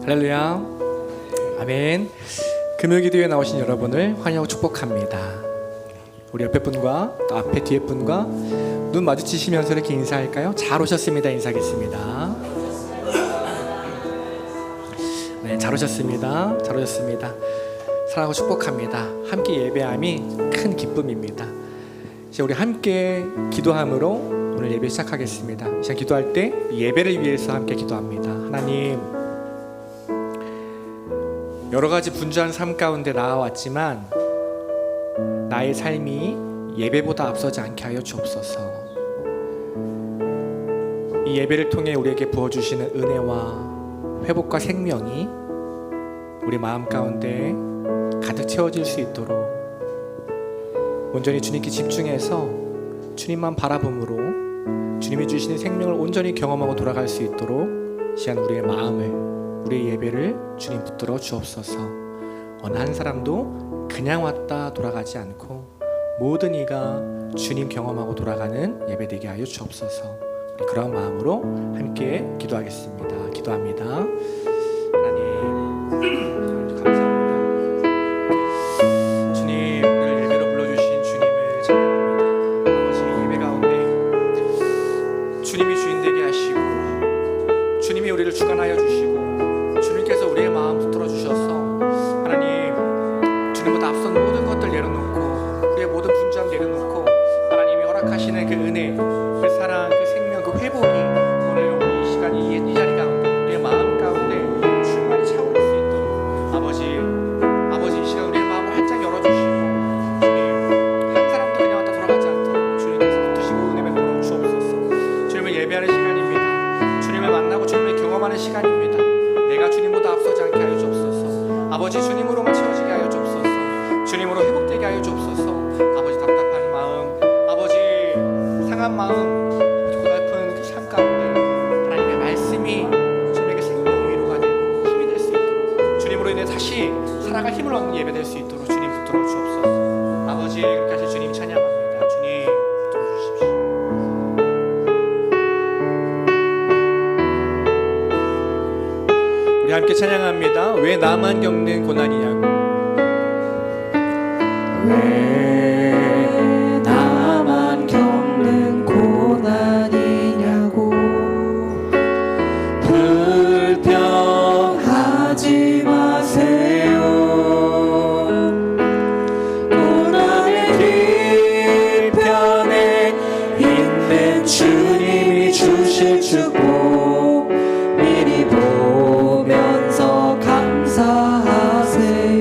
할렐루야. 아멘. 금요기도에 나오신 여러분을 환영하고 축복합니다. 우리 옆에 분과 또 앞에 뒤에 분과 눈 마주치시면서 이렇게 인사할까요? 잘 오셨습니다. 인사하겠습니다. 네, 잘 오셨습니다. 잘 오셨습니다. 사랑하고 축복합니다. 함께 예배함이 큰 기쁨입니다. 이제 우리 함께 기도함으로 오늘 예배 시작하겠습니다. 시작 기도할 때 예배를 위해서 함께 기도합니다. 하나님, 여러 가지 분주한 삶 가운데 나아왔지만 나의 삶이 예배보다 앞서지 않게 하여 주옵소서. 이 예배를 통해 우리에게 부어주시는 은혜와 회복과 생명이 우리 마음 가운데 가득 채워질 수 있도록 온전히 주님께 집중해서 주님만 바라봄으로 주님이 주시는 생명을 온전히 경험하고 돌아갈 수 있도록 시간 우리의 마음을, 우리의 예배를 주님 붙들어 주옵소서. 어느 한 사람도 그냥 왔다 돌아가지 않고 모든 이가 주님 경험하고 돌아가는 예배 되게 하여 주옵소서. 우리 그런 마음으로 함께 기도하겠습니다. 기도합니다. 하나님 감사합니다. 주님, 오늘 예배로 불러주신 주님을 찬양합니다. 아버지, 예배 가운데 주님이 주인 되게 하시고 주님이 우리를 주관하여 주시고 주님께서 우리의 마음 붙들어 주셔서 하나님, 주님보다 앞선 모든 것들 내려놓고 우리의 모든 분주함 내려놓고 하나님이 허락하시는 그 은혜, 그 사랑, 그 생명, 그 회복이 오늘 우리 이 시간 이 자리 가운데 우리의 마음 가운데 충만히 차오를 수 있도록 아버지 이 시간 우리의 마음을 활짝 열어주시고 주님, 한 사람도 그냥 왔다 돌아가지 않도록 주님께서 붙드시고 은혜 베풀어 주옵소서. 주님을 예배하는 시간입니다. 주님을 만나고 주님을 경험하는 시간입니다. 내가 주님보다 앞서지 않게 하여 주옵소서. 아버지, 주님으로만 채워지게 하여 주옵소서. 주님으로 회복되게 하여 주옵소서. 아버지, 답답한 마음, 아버지 상한 마음, 고달픈 그 삶 가운데 하나님의 말씀이 주님에게 생명의 위로가 되고 힘이 될 수 있도록 주님으로 인해 다시 살아갈 힘을 얻는 예배 될 수 있도록 주님 붙들어 주옵소서. 아버지, 그렇게 하신 주님 찬양합니다. 주님 붙들어 주십시오. 우리 함께 찬양합니다. 왜 나만 겪는 고난이냐고. 왜 나만 겪는 고난이냐고. 불평하지 마세요. 고난의 뒤편에 있는 주님이 주실 축복 미리 보면서 감사하세요.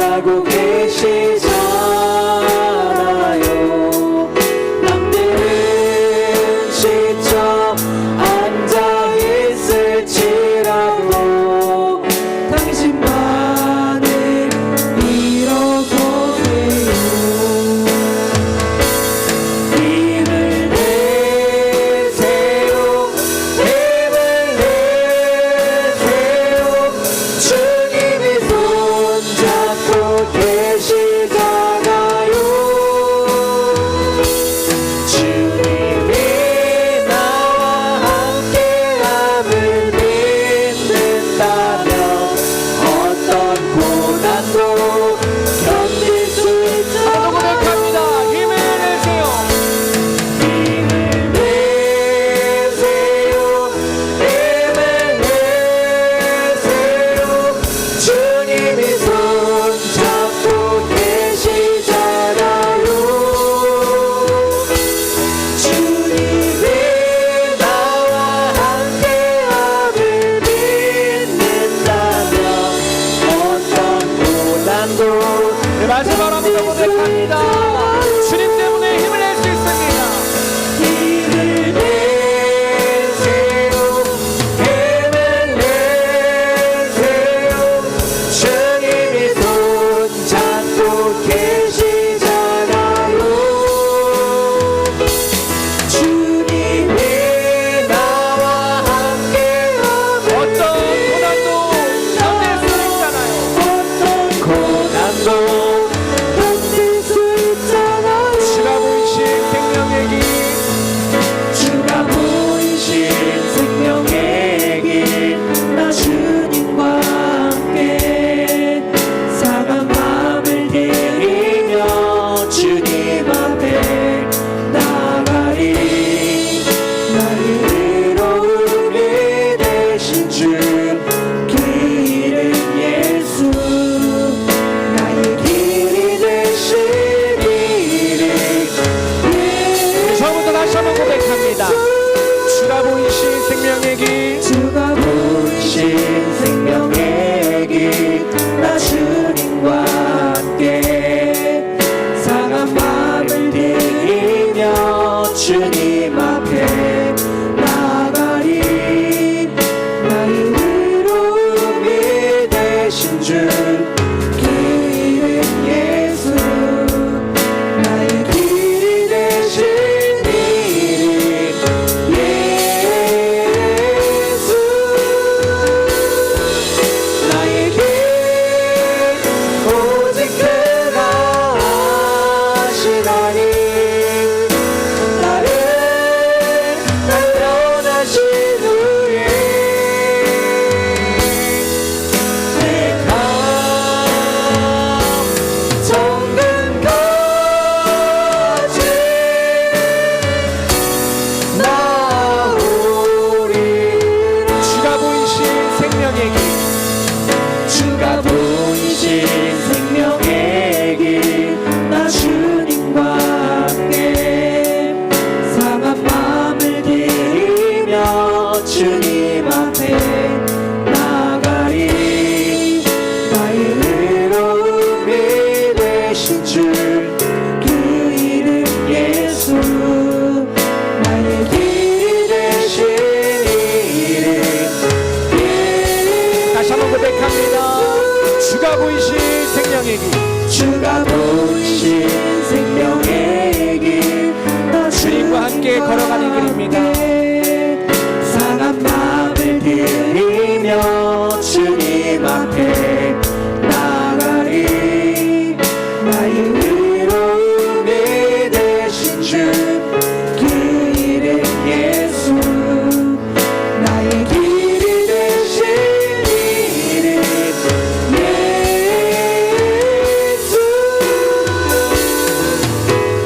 일하고 계시잖아요. 남들은 지쳐 앉아 있을지라도 당신만을 일어서세요. 힘을 내세요. 힘을 내세요. 주님이 손잡고 계시잖아요. 주님이 나와 함께함을 믿는다면 어떤 고난도 견딜 수 있잖아요. 고백합니다. 힘을 내세요. 힘을 내세요. 힘을 내세요. 주님이 손잡고 계시잖아요. 주님이 나와 함께함을 믿는다면 어떤 고난도 네, 마지막으로 한번 더 고백합니다. 주님 때문에 힘을 낼 수 있습니다. 힘을 내세요. 힘을 내세요. 주님이 손잡고 계시잖아요. 주님이 나와 함께함을 어떤 고난도 견딜 수 있잖아요. 어떤 고난도 견딜 수 있잖아요. 주가 보이신 생명의 길, 주가 보이신 생명의 길, 나 주님과 함께 상한 마음을 들이며 주님 앞에 나가리. 나의 의로움이 되신 주, 그 이름 예수. 나의 길이 되신 이름 처음부터 다시 한번 고백합니다. 주가 보이신 생명의 길, 주가 보이신 생명의 길, 나 주님과 함께 상한 마음을 들이며 주님 앞에 나가리. 나의 의로움이 되신 주, 그 이름 예수. 나의 길이 되신 이름 예수. 나의 길 오직 그가 하시나니. 나를 단련하신 후에 내가 정금까지 나오리라. 주가 보이신 생명의 길, 주가 보이신 생명의 길, 나 주님과 함께 상한 마음을 들이며 주님 앞에 나가리. 나의 의로움이 되신 주, 그 이름 예수. 나의 길이 되신 이름 다시 한번 고백합니다. 주가 보이신 생명의 길, 주가 보이신 생명의 길, 나 주님과 함께 걸어가는 길입니다. 상한 마음을 들이며 주님 앞에 나가리. 나의 의로움이 되신 주, 그 이름 예수. 나의 길이 되신 이름 예수.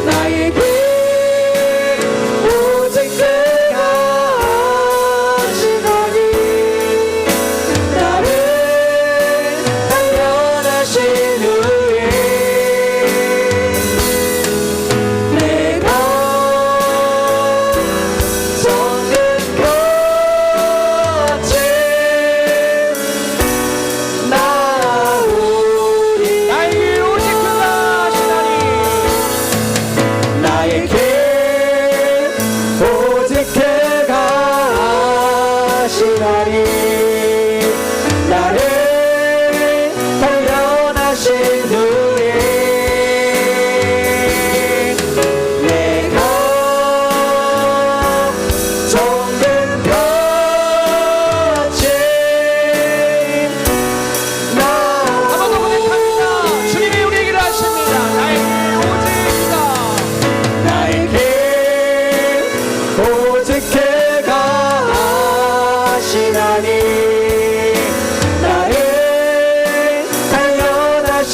나의 길 오직 그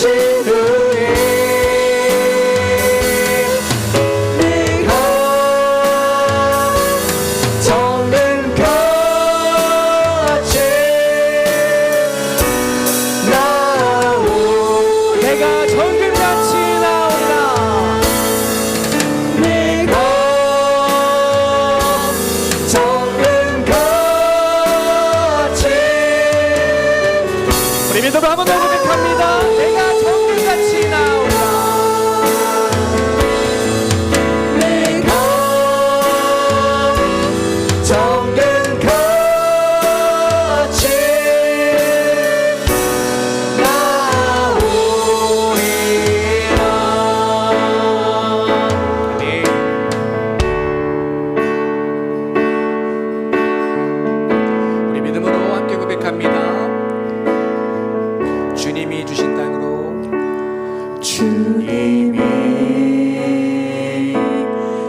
후에 내가 정금같이 나오리 내가 정금같이 나오리라. 내가 정금같이 우리 믿음을 한번 더 고백합니다. 내가 정금같이 나오리라. 내가 정금같이 나오리라. 네. 우리 믿음으로 함께 고백합니다. 주님이 주신 땅으로 주님이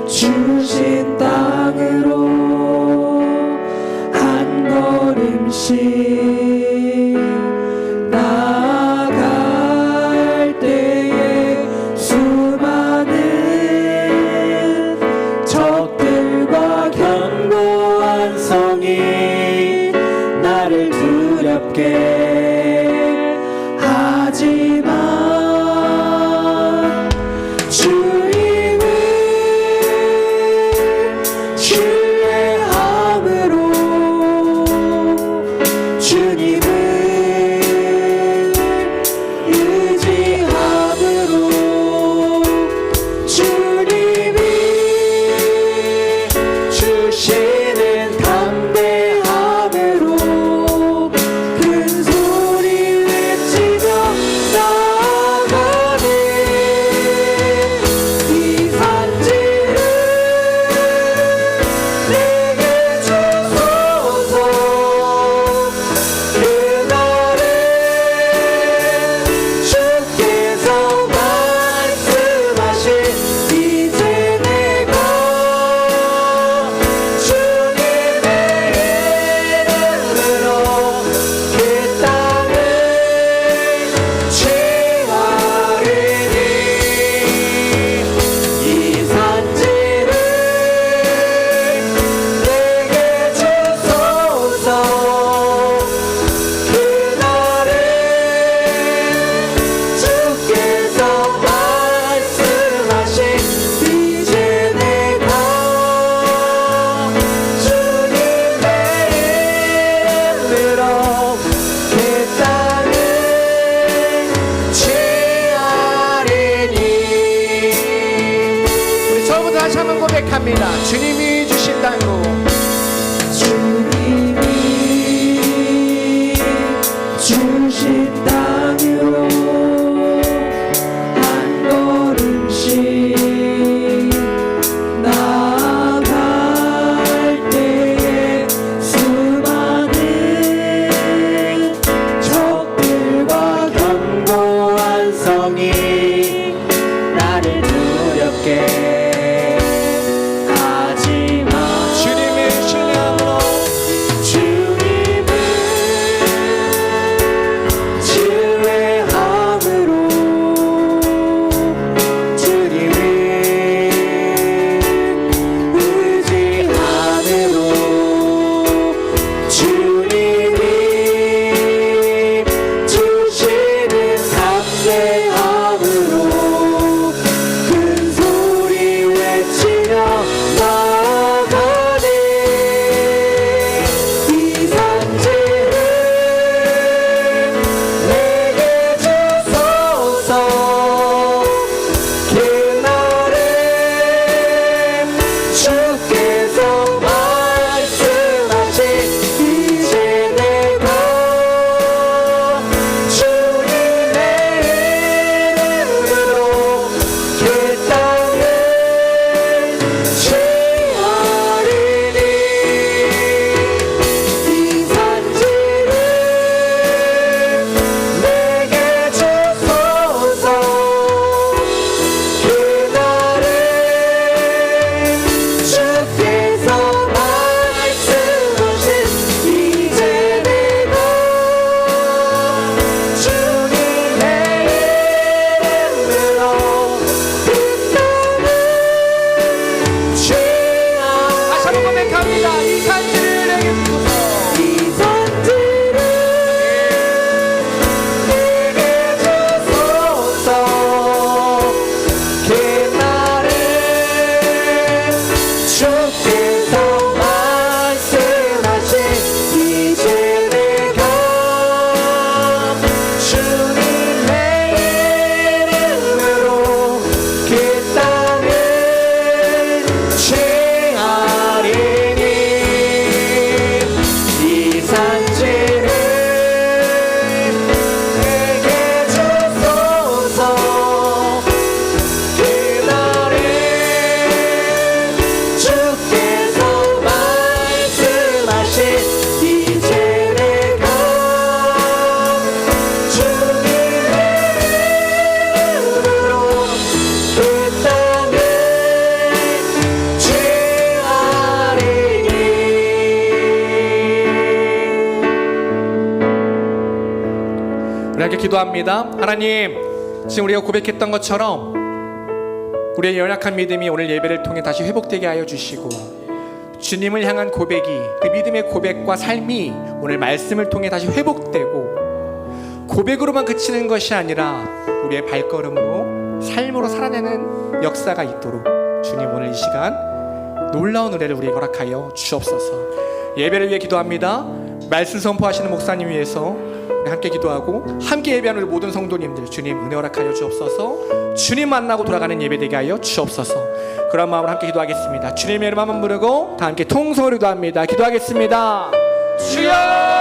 주신 땅으로 한 걸음씩 나아갈 때에 수많은 적들과 견고한 성이 나를 두렵게 하지만 주님을 신뢰함으로 주님을 의지함으로 주님이 주시는 담대함으로 큰 소리 외치며 나아가네. 이 산지를 내게 주소서. 그날에 주께서 말씀하신 이제 내가 주님의 이름으로 그 땅을 취하리니 이 산지를 내게 주소서. 그날에 주께서 말씀하신 이제 내가 주님의 이름으로 그 땅을 취하리니. 우리 처음부터 다시 한번 고백합니다. 주님이 주신 땅으로 주님이 주신 땅으로 한 걸음씩 나아갈 때에 수많은 적들과 견고한 성이 나를 두렵게 하지만 주님의 기도합니다. 하나님, 지금 우리가 고백했던 것처럼 우리의 연약한 믿음이 오늘 예배를 통해 다시 회복되게 하여 주시고, 주님을 향한 고백이, 그 믿음의 고백과 삶이 오늘 말씀을 통해 다시 회복되고, 고백으로만 그치는 것이 아니라 우리의 발걸음으로, 삶으로 살아내는 역사가 있도록 주님 오늘 이 시간 놀라운 은혜를 우리에게 허락하여 주옵소서. 예배를 위해 기도합니다. 말씀 선포하시는 목사님 위해서 함께 기도하고, 함께 예배하는 우리 모든 성도님들 주님 은혜 허락하여 주옵소서. 주님 만나고 돌아가는 예배 되게 하여 주옵소서. 그런 마음으로 함께 기도하겠습니다. 주님의 이름 한번 부르고 다 함께 통성으로 기도합니다. 기도하겠습니다. 주여!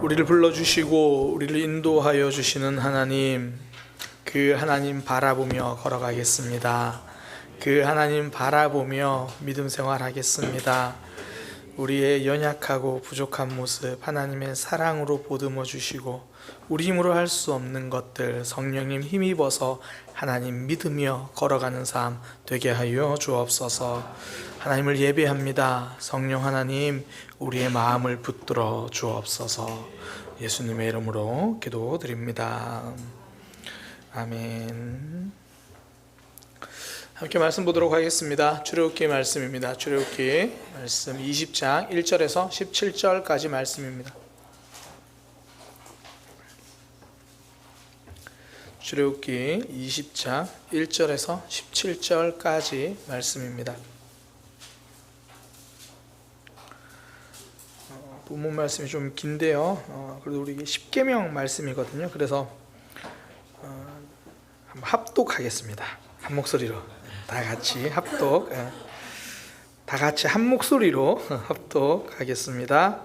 우리를 불러주시고 우리를 인도하여 주시는 하나님, 그 하나님 바라보며 걸어가겠습니다. 그 하나님 바라보며 믿음 생활하겠습니다. 우리의 연약하고 부족한 모습 하나님의 사랑으로 보듬어 주시고, 우리 힘으로 할 수 없는 것들 성령님 힘입어서 하나님 믿으며 걸어가는 삶 되게 하여 주옵소서. 하나님을 예배합니다. 성령 하나님, 우리의 마음을 붙들어 주옵소서. 예수님의 이름으로 기도드립니다. 아멘. 함께 말씀 보도록 하겠습니다. 출애굽기 말씀입니다. 출애굽기 말씀 20장 1절에서 17절까지 말씀입니다. 출애굽기 20장 1절에서 17절까지 말씀입니다. 본문 말씀이 좀 긴데요. 그래도 우리 십계명 말씀이거든요. 그래서 한번 합독하겠습니다. 한 목소리로 다 같이 합독, 다 같이 한 목소리로 합독하겠습니다.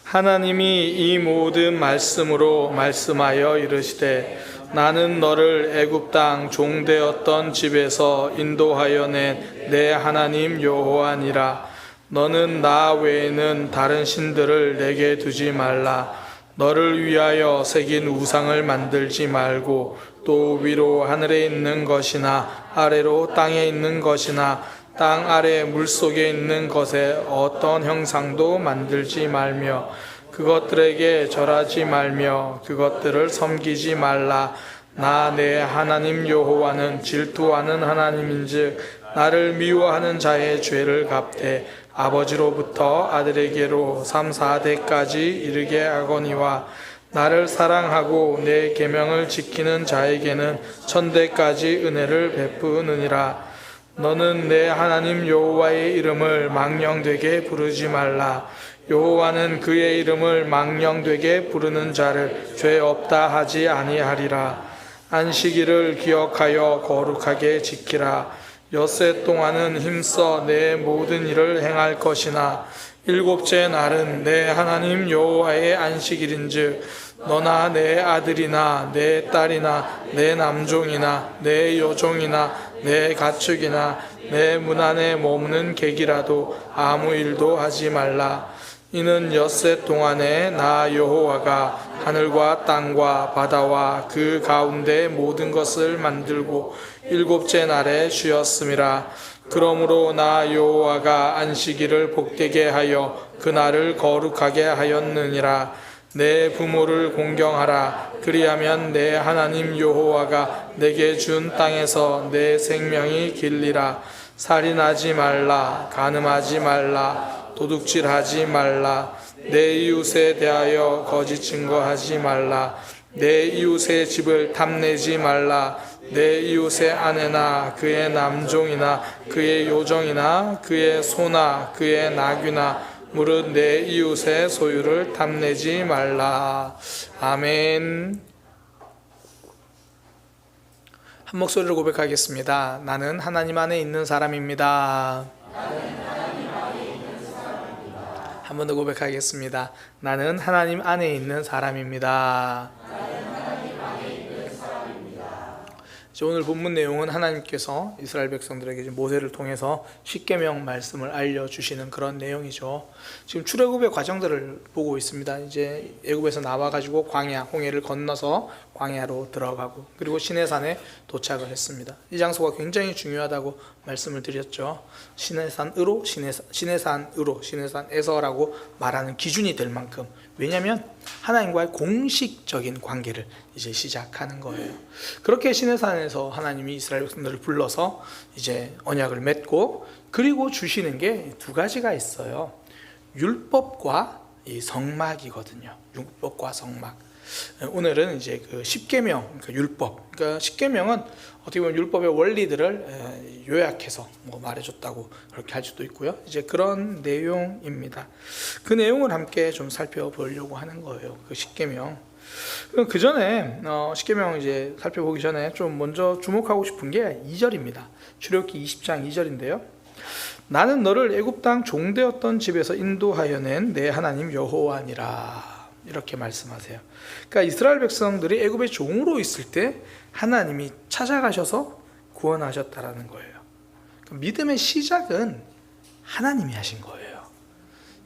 하나님이 이 모든 말씀으로 말씀하여 이르시되, 나는 너를 애굽 땅 종되었던 집에서 인도하여 낸 내 하나님 여호와니라. 너는 나 외에는 다른 신들을 내게 두지 말라. 너를 위하여 새긴 우상을 만들지 말고, 또 위로 하늘에 있는 것이나 아래로 땅에 있는 것이나 땅 아래 물속에 있는 것에 어떤 형상도 만들지 말며 그것들에게 절하지 말며 그것들을 섬기지 말라. 나 내 하나님 여호와는 질투하는 하나님인즉 나를 미워하는 자의 죄를 갚되 아버지로부터 아들에게로 3, 4대까지 이르게 하거니와 나를 사랑하고 내 계명을 지키는 자에게는 1000대까지 은혜를 베푸느니라. 너는 내 하나님 여호와의 이름을 망령되게 부르지 말라. 여호와는 그의 이름을 망령되게 부르는 자를 죄 없다 하지 아니하리라. 안식일을 기억하여 거룩하게 지키라. 엿새 동안은 힘써 내 모든 일을 행할 것이나 일곱째 날은 내 하나님 여호와의 안식일인즉 너나 내 아들이나 내 딸이나 내 남종이나 내 여종이나 내 가축이나 내 문 안에 머무는 객이라도 아무 일도 하지 말라. 이는 엿새 동안에 나 여호와가 하늘과 땅과 바다와 그 가운데 모든 것을 만들고 일곱째 날에 쉬었음이라. 그러므로 나 여호와가 안식일을 복되게 하여 그날을 거룩하게 하였느니라. 내 부모를 공경하라. 그리하면 내 하나님 여호와가 내게 준 땅에서 내 생명이 길리라. 살인하지 말라. 간음하지 말라. 도둑질하지 말라. 내 이웃에 대하여 거짓 증거하지 말라. 내 이웃의 집을 탐내지 말라. 내 이웃의 아내나 그의 남종이나 그의 요정이나 그의 소나 그의 나귀나 무릇 내 이웃의 소유를 탐내지 말라. 아멘. 한 목소리로 고백하겠습니다. 나는 하나님 안에 있는 사람입니다. 한 번 더 고백하겠습니다. 나는 하나님 안에 있는 사람입니다. 오늘 본문 내용은 하나님께서 이스라엘 백성들에게 모세를 통해서 십계명 말씀을 알려주시는 그런 내용이죠. 지금 출애굽의 과정들을 보고 있습니다. 이제 애굽에서 나와가지고 광야, 홍해를 건너서 광야로 들어가고 그리고 시내산에 도착을 했습니다. 이 장소가 굉장히 중요하다고 말씀을 드렸죠. 시내산으로, 시내산에서라고 말하는 기준이 될 만큼, 왜냐하면 하나님과의 공식적인 관계를 이제 시작하는 거예요. 그렇게 시내산에서 하나님이 이스라엘 백성들을 불러서 이제 언약을 맺고 그리고 주시는 게 두 가지가 있어요. 율법과 이 성막이거든요. 율법과 성막. 오늘은 이제 그 십계명, 그러니까 율법. 그러니까 십계명은 어떻게 보면 율법의 원리들을 요약해서 뭐 말해줬다고 그렇게 할 수도 있고요. 이제 그런 내용입니다. 그 내용을 함께 좀 살펴보려고 하는 거예요. 그 십계명. 그 전에 십계명 이제 살펴보기 전에 좀 먼저 주목하고 싶은 게 2절입니다. 출애굽기 20장 2절인데요. 나는 너를 애굽 땅 종되었던 집에서 인도하여 낸 내 하나님 여호와니라. 이렇게 말씀하세요. 그러니까 이스라엘 백성들이 애굽의 종으로 있을 때 하나님이 찾아가셔서 구원하셨다라는 거예요. 그러니까 믿음의 시작은 하나님이 하신 거예요.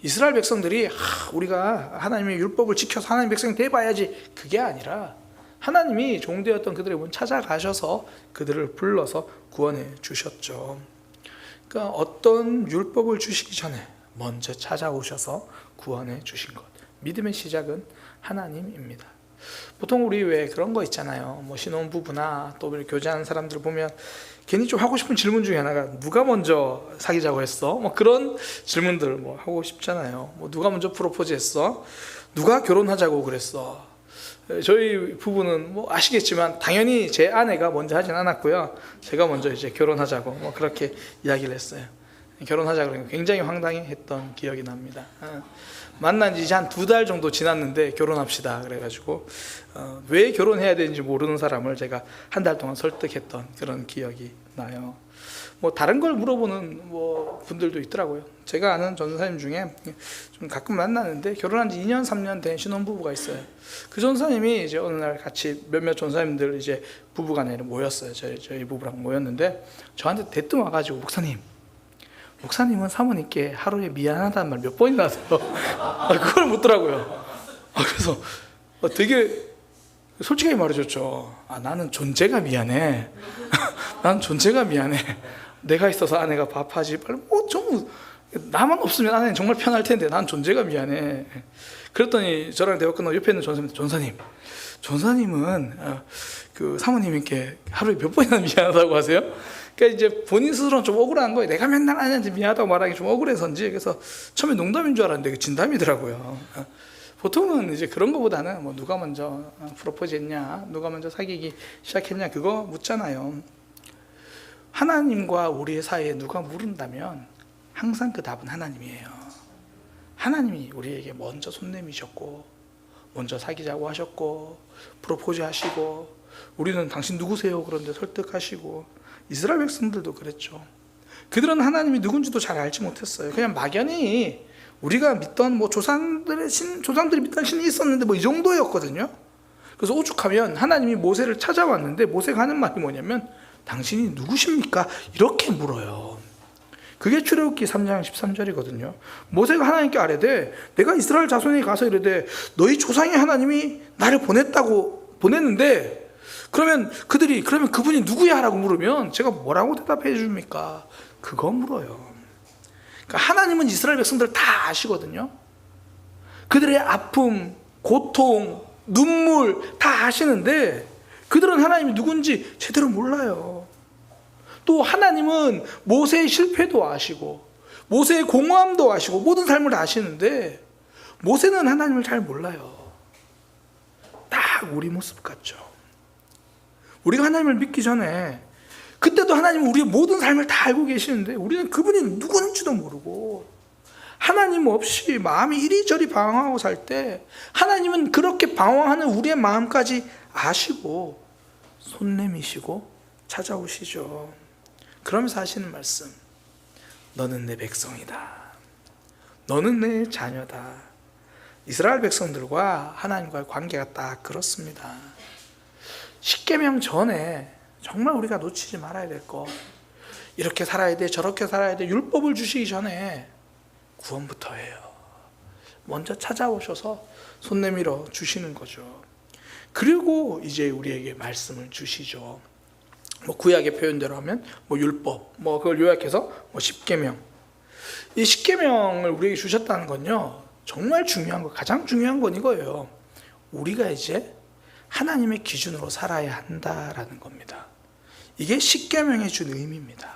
이스라엘 백성들이 우리가 하나님의 율법을 지켜서 하나님 백성이 돼봐야지, 그게 아니라 하나님이 종되었던 그들의 문 찾아가셔서 그들을 불러서 구원해 주셨죠. 그러니까 어떤 율법을 주시기 전에 먼저 찾아오셔서 구원해 주신 것. 믿음의 시작은 하나님입니다. 보통 우리 왜 그런 거 있잖아요. 뭐 신혼부부나 또 교제하는 사람들 보면 괜히 좀 하고 싶은 질문 중에 하나가 누가 먼저 사귀자고 했어? 뭐 그런 질문들 뭐 하고 싶잖아요. 뭐 누가 먼저 프로포즈했어? 누가 결혼하자고 그랬어? 저희 부부는 뭐 아시겠지만 당연히 제 아내가 먼저 하진 않았고요. 제가 먼저 이제 결혼하자고 뭐 그렇게 이야기를 했어요. 결혼하자 그러니까 굉장히 황당했던 기억이 납니다. 만난 지 이제 한 2달 정도 지났는데 결혼합시다 그래가지고 왜 결혼해야 되는지 모르는 사람을 제가 한 달 동안 설득했던 그런 기억이 나요. 뭐 다른 걸 물어보는 뭐 분들도 있더라고요. 제가 아는 전사님 중에 좀 가끔 만나는데 결혼한 지 2년 3년 된 신혼부부가 있어요. 그 전사님이 이제 어느 날 같이 몇몇 전사님들 이제 부부간에 모였어요. 저희 부부랑 모였는데 저한테 대뜸 와가지고 목사님은 사모님께 하루에 미안하다는 말 몇 번이나 하세요? 그걸 묻더라고요. 그래서 되게 솔직하게 말해줬죠. 나는 존재가 미안해. 나는 존재가 미안해. 내가 있어서 아내가 밥하지 좀 나만 없으면 아내는 정말 편할 텐데 난 존재가 미안해. 그랬더니 저랑 대화 끝나고 옆에 있는 전사님은 그 사모님께 하루에 몇 번이나 미안하다고 하세요? 그러니까 이제 본인 스스로는 좀 억울한 거예요. 내가 맨날 아내한테 미안하다고 말하기 좀 억울해서인지. 그래서 처음에 농담인 줄 알았는데 진담이더라고요. 보통은 이제 그런 거보다는 뭐 누가 먼저 프로포즈 했냐, 누가 먼저 사귀기 시작했냐, 그거 묻잖아요. 하나님과 우리의 사이에 누가 물은다면 항상 그 답은 하나님이에요. 하나님이 우리에게 먼저 손 내미셨고, 먼저 사귀자고 하셨고, 프로포즈 하시고, 우리는 당신 누구세요? 그런데 설득하시고, 이스라엘 백성들도 그랬죠. 그들은 하나님이 누군지도 잘 알지 못했어요. 그냥 막연히 우리가 믿던 뭐 조상들이 믿던 신이 있었는데 뭐 이 정도였거든요. 그래서 오죽하면 하나님이 모세를 찾아왔는데 모세가 하는 말이 뭐냐면 당신이 누구십니까? 이렇게 물어요. 그게 출애굽기 3장 13절이거든요. 모세가 하나님께 아뢰되 내가 이스라엘 자손에 가서 이르되 너희 조상의 하나님이 나를 보냈는데 그러면 그분이 누구야? 라고 물으면 제가 뭐라고 대답해 줍니까? 그거 물어요. 그러니까 하나님은 이스라엘 백성들 다 아시거든요. 그들의 아픔, 고통, 눈물 다 아시는데 그들은 하나님이 누군지 제대로 몰라요. 또 하나님은 모세의 실패도 아시고 모세의 공허함도 아시고 모든 삶을 아시는데 모세는 하나님을 잘 몰라요. 딱 우리 모습 같죠. 우리가 하나님을 믿기 전에 그때도 하나님은 우리의 모든 삶을 다 알고 계시는데 우리는 그분이 누군지도 모르고 하나님 없이 마음이 이리저리 방황하고 살 때 하나님은 그렇게 방황하는 우리의 마음까지 아시고 손 내미시고 찾아오시죠. 그러면서 하시는 말씀, 너는 내 백성이다. 너는 내 자녀다. 이스라엘 백성들과 하나님과의 관계가 딱 그렇습니다. 십계명 전에 정말 우리가 놓치지 말아야 될 것, 이렇게 살아야 돼 저렇게 살아야 돼 율법을 주시기 전에 구원부터 해요. 먼저 찾아오셔서 손 내밀어 주시는 거죠. 그리고 이제 우리에게 말씀을 주시죠. 뭐 구약의 표현대로 하면 뭐 율법, 뭐 그걸 요약해서 뭐 십계명. 이 십계명을 우리에게 주셨다는 건요, 정말 중요한 거, 가장 중요한 건 이거예요. 우리가 이제 하나님의 기준으로 살아야 한다라는 겁니다. 이게 십계명이 준 의미입니다.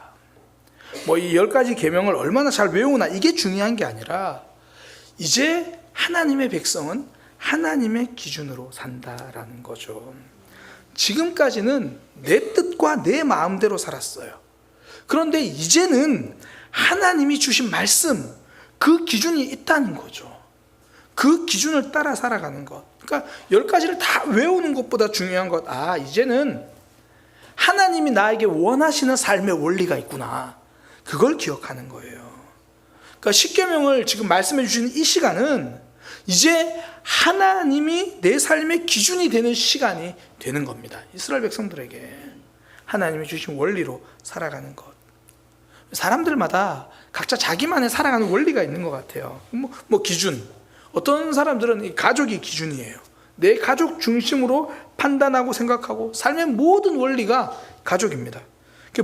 뭐 이 10가지 계명을 얼마나 잘 외우나 이게 중요한 게 아니라 이제 하나님의 백성은 하나님의 기준으로 산다라는 거죠. 지금까지는 내 뜻과 내 마음대로 살았어요. 그런데 이제는 하나님이 주신 말씀, 그 기준이 있다는 거죠. 그 기준을 따라 살아가는 것. 그러니까 10가지를 다 외우는 것보다 중요한 것, 이제는 하나님이 나에게 원하시는 삶의 원리가 있구나. 그걸 기억하는 거예요. 그러니까 십계명을 지금 말씀해 주시는 이 시간은 이제 하나님이 내 삶의 기준이 되는 시간이 되는 겁니다. 이스라엘 백성들에게 하나님이 주신 원리로 살아가는 것. 사람들마다 각자 자기만의 살아가는 원리가 있는 것 같아요. 뭐 기준. 어떤 사람들은 이 가족이 기준이에요. 내 가족 중심으로 판단하고 생각하고 삶의 모든 원리가 가족입니다.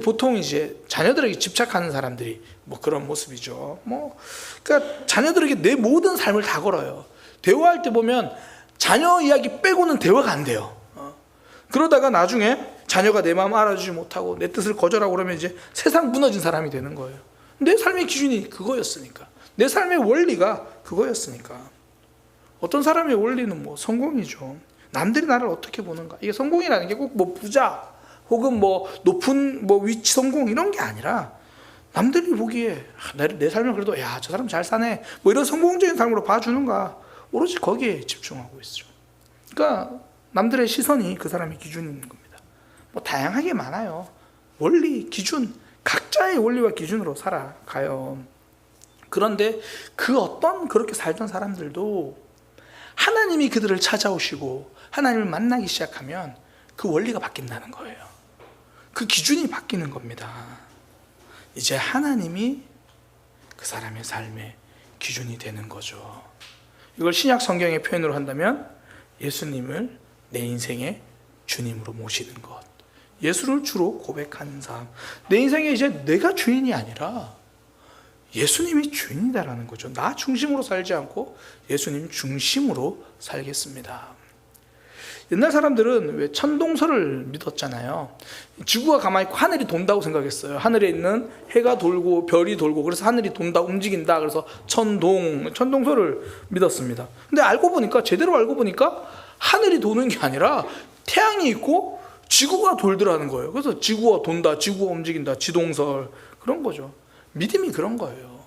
보통 이제 자녀들에게 집착하는 사람들이 뭐 그런 모습이죠. 그러니까 자녀들에게 내 모든 삶을 다 걸어요. 대화할 때 보면 자녀 이야기 빼고는 대화가 안 돼요. 그러다가 나중에 자녀가 내 마음 알아주지 못하고 내 뜻을 거절하고 그러면 이제 세상 무너진 사람이 되는 거예요. 내 삶의 기준이 그거였으니까. 내 삶의 원리가 그거였으니까. 어떤 사람의 원리는 뭐 성공이죠. 남들이 나를 어떻게 보는가. 이게 성공이라는 게 꼭 뭐 부자 혹은 뭐 높은 뭐 위치 성공 이런 게 아니라 남들이 보기에 내 삶을 그래도 야, 저 사람 잘 사네 뭐 이런 성공적인 삶으로 봐주는가, 오로지 거기에 집중하고 있죠. 그러니까 남들의 시선이 그 사람의 기준인 겁니다. 뭐 다양하게 많아요. 원리, 기준, 각자의 원리와 기준으로 살아가요. 그런데 그 어떤 그렇게 살던 사람들도 하나님이 그들을 찾아오시고 하나님을 만나기 시작하면 그 원리가 바뀐다는 거예요. 그 기준이 바뀌는 겁니다. 이제 하나님이 그 사람의 삶의 기준이 되는 거죠. 이걸 신약 성경의 표현으로 한다면 예수님을 내 인생의 주님으로 모시는 것. 예수를 주로 고백하는 삶. 내 인생에 이제 내가 주인이 아니라 예수님이 주인이다라는 거죠. 나 중심으로 살지 않고 예수님 중심으로 살겠습니다. 옛날 사람들은 왜 천동설을 믿었잖아요. 지구가 가만히 있고 하늘이 돈다고 생각했어요. 하늘에 있는 해가 돌고 별이 돌고 그래서 하늘이 돈다, 움직인다. 그래서 천동설을 믿었습니다. 근데 제대로 알고 보니까 하늘이 도는 게 아니라 태양이 있고 지구가 돌더라는 거예요. 그래서 지구가 돈다, 지구가 움직인다, 지동설, 그런 거죠. 믿음이 그런 거예요.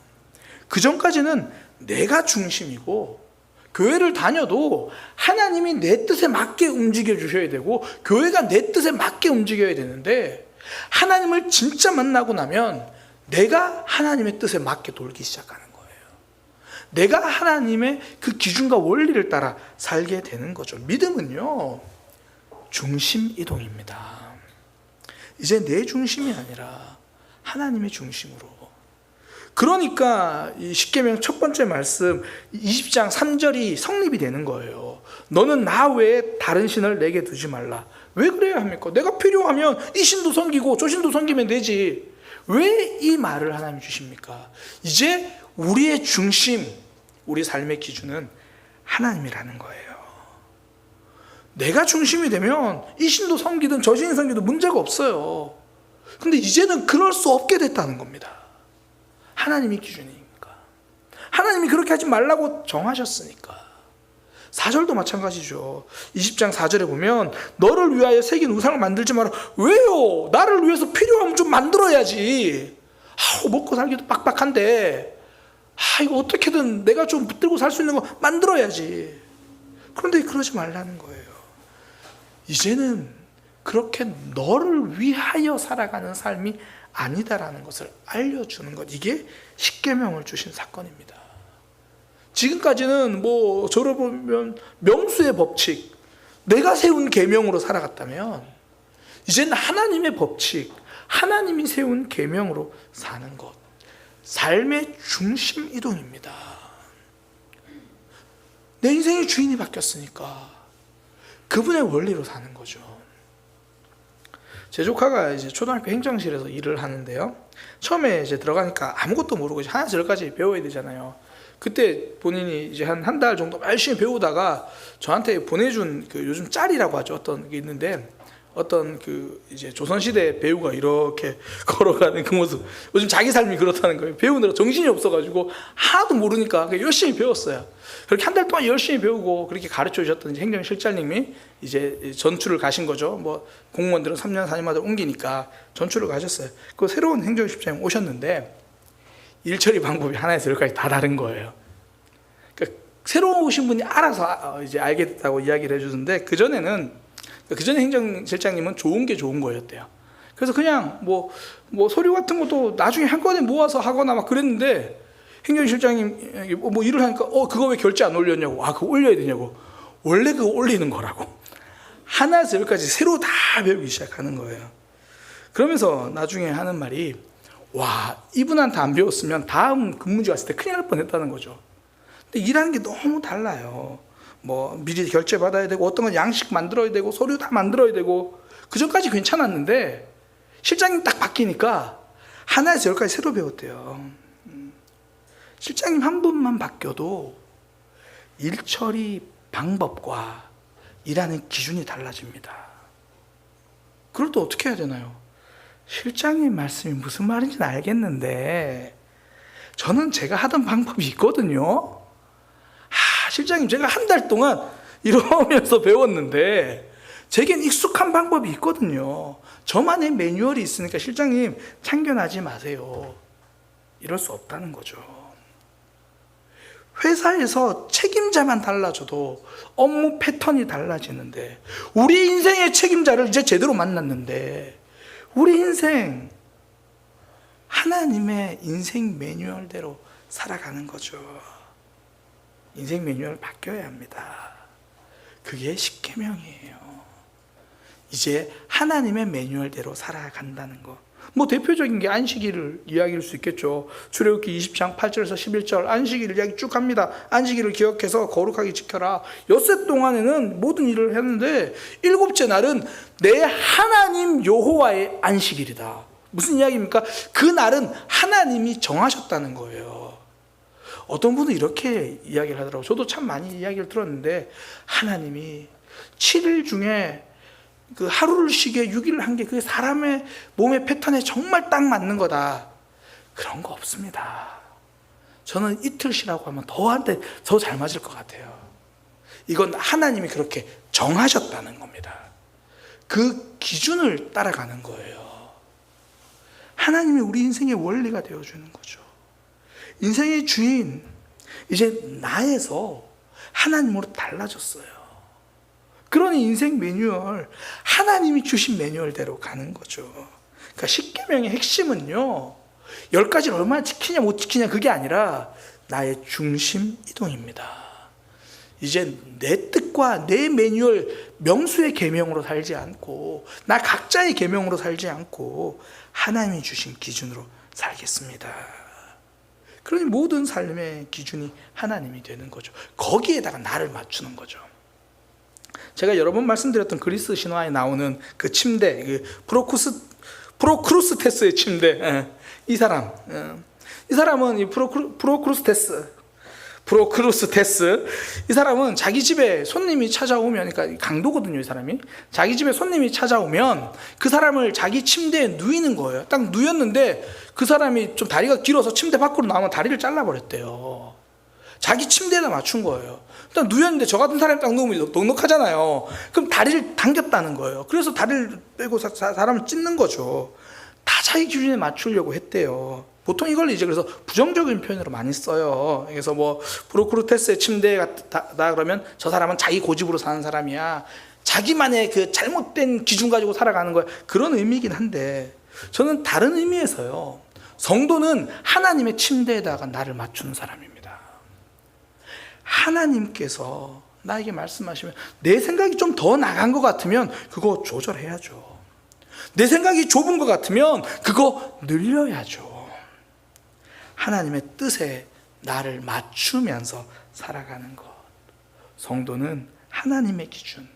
그 전까지는 내가 중심이고, 교회를 다녀도 하나님이 내 뜻에 맞게 움직여 주셔야 되고, 교회가 내 뜻에 맞게 움직여야 되는데, 하나님을 진짜 만나고 나면 내가 하나님의 뜻에 맞게 돌기 시작하는 거예요. 내가 하나님의 그 기준과 원리를 따라 살게 되는 거죠. 믿음은요, 중심 이동입니다. 이제 내 중심이 아니라 하나님의 중심으로. 그러니까 이 십계명 첫 번째 말씀 20장 3절이 성립이 되는 거예요. 너는 나 외에 다른 신을 내게 두지 말라. 왜 그래야 합니까? 내가 필요하면 이 신도 섬기고 저 신도 섬기면 되지. 왜 이 말을 하나님 주십니까? 이제 우리의 중심, 우리 삶의 기준은 하나님이라는 거예요. 내가 중심이 되면 이 신도 섬기든 저 신이 섬기든 문제가 없어요. 근데 이제는 그럴 수 없게 됐다는 겁니다. 하나님이 기준이니까. 하나님이 그렇게 하지 말라고 정하셨으니까. 4절도 마찬가지죠. 20장 4절에 보면 너를 위하여 새긴 우상을 만들지 마라. 왜요? 나를 위해서 필요하면 좀 만들어야지. 먹고 살기도 빡빡한데 이거 어떻게든 내가 좀 붙들고 살 수 있는 거 만들어야지. 그런데 그러지 말라는 거예요. 이제는 그렇게 너를 위하여 살아가는 삶이 아니다라는 것을 알려주는 것. 이게 십계명을 주신 사건입니다. 지금까지는 저를 보면 명수의 법칙, 내가 세운 계명으로 살아갔다면 이제는 하나님의 법칙, 하나님이 세운 계명으로 사는 것. 삶의 중심 이동입니다. 내 인생의 주인이 바뀌었으니까 그분의 원리로 사는 거죠. 제 조카가 이제 초등학교 행정실에서 일을 하는데요. 처음에 이제 들어가니까 아무것도 모르고 이제 하나에서 열까지 배워야 되잖아요. 그때 본인이 이제 한 달 정도 열심히 배우다가 저한테 보내준 그 요즘 짤이라고 하죠. 어떤 게 있는데 어떤 그 이제 조선시대 배우가 이렇게 걸어가는 그 모습. 요즘 자기 삶이 그렇다는 거예요. 배우느라 정신이 없어가지고 하나도 모르니까 열심히 배웠어요. 그렇게 한 달 동안 열심히 배우고 그렇게 가르쳐 주셨던 이제 행정실장님이 이제 전출을 가신 거죠. 공무원들은 3년 4년마다 옮기니까 전출을 가셨어요. 그 새로운 행정실장님 오셨는데 일 처리 방법이 하나에서 열까지 다 다른 거예요. 그러니까 새로 오신 분이 알아서 이제 알게 됐다고 이야기를 해주는데 그 전에 행정실장님은 좋은 게 좋은 거였대요. 그래서 그냥 서류 같은 것도 나중에 한꺼번에 모아서 하거나 막 그랬는데 행정실장님 일을 하니까 그거 왜 결제 안 올렸냐고. 그거 올려야 되냐고. 원래 그거 올리는 거라고. 하나에서 열까지 새로 다 배우기 시작하는 거예요. 그러면서 나중에 하는 말이 이분한테 안 배웠으면 다음 근무지 왔을 때 큰일 날 뻔했다는 거죠. 근데 일하는 게 너무 달라요. 미리 결제 받아야 되고 어떤 건 양식 만들어야 되고 서류 다 만들어야 되고 그 전까지 괜찮았는데 실장님 딱 바뀌니까 하나에서 열까지 새로 배웠대요. 실장님 한 분만 바뀌어도 일 처리 방법과 일하는 기준이 달라집니다. 그럴 때 어떻게 해야 되나요? 실장님 말씀이 무슨 말인지는 알겠는데 저는 제가 하던 방법이 있거든요. 실장님 제가 한 달 동안 이러면서 배웠는데 제겐 익숙한 방법이 있거든요. 저만의 매뉴얼이 있으니까 실장님 참견하지 마세요. 이럴 수 없다는 거죠. 회사에서 책임자만 달라져도 업무 패턴이 달라지는데 우리 인생의 책임자를 이제 제대로 만났는데 우리 인생 하나님의 인생 매뉴얼대로 살아가는 거죠. 인생 매뉴얼 바뀌어야 합니다. 그게 십계명이에요. 이제 하나님의 매뉴얼대로 살아간다는 거. 뭐 대표적인 게 안식일을 이야기할 수 있겠죠. 출애굽기 20장 8절에서 11절 안식일 이야기 쭉 합니다. 안식일을 기억해서 거룩하게 지켜라. 엿새 동안에는 모든 일을 했는데 일곱째 날은 내 하나님 여호와의 안식일이다. 무슨 이야기입니까? 그 날은 하나님이 정하셨다는 거예요. 어떤 분은 이렇게 이야기를 하더라고요. 저도 참 많이 이야기를 들었는데 하나님이 7일 중에 그 하루를 쉬게 6일을 한 게 그게 사람의 몸의 패턴에 정말 딱 맞는 거다. 그런 거 없습니다. 저는 이틀 쉬라고 하면 더한테 더 잘 맞을 것 같아요. 이건 하나님이 그렇게 정하셨다는 겁니다. 그 기준을 따라가는 거예요. 하나님이 우리 인생의 원리가 되어주는 거죠. 인생의 주인, 이제 나에서 하나님으로 달라졌어요. 그러니 인생 매뉴얼, 하나님이 주신 매뉴얼대로 가는 거죠. 그러니까 십계명의 핵심은요, 10가지를 얼마나 지키냐 못 지키냐 그게 아니라 나의 중심 이동입니다. 이제 내 뜻과 내 매뉴얼, 명수의 계명으로 살지 않고 나 각자의 계명으로 살지 않고 하나님이 주신 기준으로 살겠습니다. 그러니 모든 삶의 기준이 하나님이 되는 거죠. 거기에다가 나를 맞추는 거죠. 제가 여러 번 말씀드렸던 그리스 신화에 나오는 그 침대, 그 프로크루스테스의 침대, 이 사람은 이 프로크루스테스, 이 사람은 자기 집에 손님이 찾아오면, 그러니까 강도거든요, 이 사람이. 자기 집에 손님이 찾아오면 그 사람을 자기 침대에 누이는 거예요. 딱 누였는데 그 사람이 좀 다리가 길어서 침대 밖으로 나오면 다리를 잘라버렸대요. 자기 침대에다 맞춘 거예요. 일단 누였는데 저 같은 사람이 딱 누우면 넉넉하잖아요. 그럼 다리를 당겼다는 거예요. 그래서 다리를 빼고 사람을 찢는 거죠. 다 자기 기준에 맞추려고 했대요. 보통 이걸 이제 그래서 부정적인 표현으로 많이 써요. 그래서 뭐 프로크루테스의 침대 같다 그러면 저 사람은 자기 고집으로 사는 사람이야. 자기만의 그 잘못된 기준 가지고 살아가는 거야. 그런 의미이긴 한데 저는 다른 의미에서요. 성도는 하나님의 침대에다가 나를 맞추는 사람입니다. 하나님께서 나에게 말씀하시면 내 생각이 좀 더 나간 것 같으면 그거 조절해야죠. 내 생각이 좁은 것 같으면 그거 늘려야죠. 하나님의 뜻에 나를 맞추면서 살아가는 것. 성도는 하나님의 기준,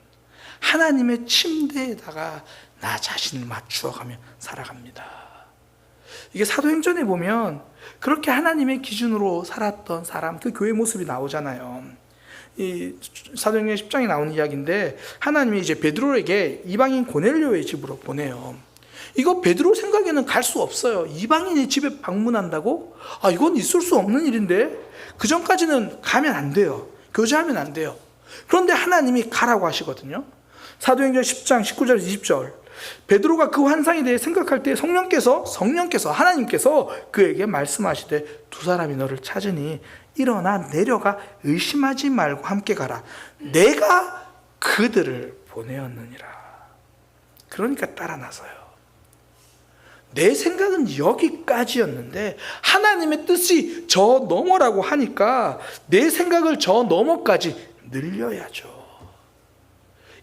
하나님의 침대에다가 나 자신을 맞추어가며 살아갑니다. 이게 사도행전에 보면 그렇게 하나님의 기준으로 살았던 사람, 그 교회 모습이 나오잖아요. 이 사도행전 10장에 나오는 이야기인데 하나님이 이제 베드로에게 이방인 고넬료의 집으로 보내요. 이거 베드로 생각에는 갈 수 없어요. 이방인의 집에 방문한다고? 아, 이건 있을 수 없는 일인데 그 전까지는 가면 안 돼요. 교제하면 안 돼요. 그런데 하나님이 가라고 하시거든요. 사도행전 10장 19절 20절 베드로가 그 환상에 대해 생각할 때 성령께서 하나님께서 그에게 말씀하시되 두 사람이 너를 찾으니 일어나 내려가 의심하지 말고 함께 가라. 내가 그들을 보내었느니라. 그러니까 따라 나서요. 내 생각은 여기까지였는데 하나님의 뜻이 저 너머라고 하니까 내 생각을 저 너머까지 늘려야죠.